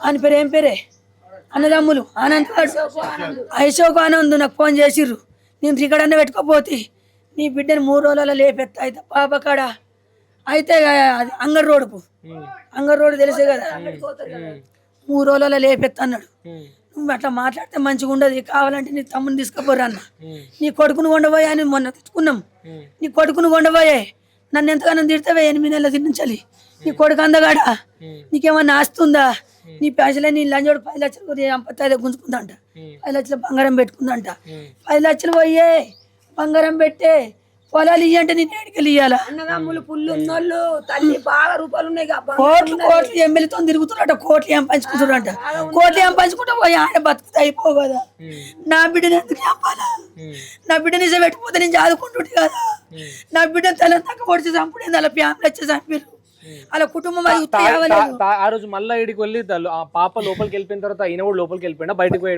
ఆయన పేరు ఏం పేరే అన్నదమ్ములు ఆనంద్ అశోక్ ఆనంద్ నాకు ఫోన్ చేసిర్రు. నేను రికార్డన్నా పెట్టుకోపోతే నీ బిడ్డని 3 రోజులలో లేపెత్తా అయితే పాప కాడ అయితే అది అంగర్ రోడ్డు తెలిసే కదా 3 రోజులలో లేపెత్తా అన్నాడు. నువ్వు అట్లా మాట్లాడితే మంచిగా ఉండదు, కావాలంటే నీ తమ్ముని తీసుకుపోరా అన్న. నీ కొడుకును కొండబోయే అని మొన్న తెచ్చుకున్నాం. నీ కొడుకును కొండబోయే నన్ను ఎంతగానో తిడతావే 8 నెలల తినించాలి. నీ కొడుకు అందగాడ నీకేమన్నా ఆస్తుందా? నీ పైసలే నీ లంజోడు 10 లక్షలు సంపత్తి గుంజుకుందంట, 10 లక్షలు బంగారం పెట్టుకుందంట. 10 లక్షలు పోయే బంగారం పెట్టే పొలాలు ఇయ్యంటే నేను ఏడికెళ్ళి ఇయ్యాలా? అన్నదమ్ములు పుల్లు ఉన్నోళ్ళు తల్లి బాగా రూపాయలు ఉన్నాయి. కోట్లు ఎమ్మెల్యేతో తిరుగుతున్నట్ట, కోట్లు ఏం పంచుకుంటున్నారంట. కోట్లు ఏం పంచుకుంటా పోయి ఆడ బతుకుతా అయిపో కదా. నా బిడ్డను ఎందుకు చంపాలా? నా బిడ్డ నిజం పెట్టిపోతే నేను చదువుకుంటుంటే కదా. నా బిడ్డ తల తక్క పొడిచి చంపుడేంది, అలా ఫ్యామిలీ వచ్చి చంపారు. అలా కుటుంబం ఆ రోజు మళ్ళీ ఇడికి వెళ్ళి ఆ పాప లోపలికి వెళ్ళిపోయిన తర్వాత ఈయన కూడా లోపలికి వెళ్ళిపోయినా బయటకు పోయి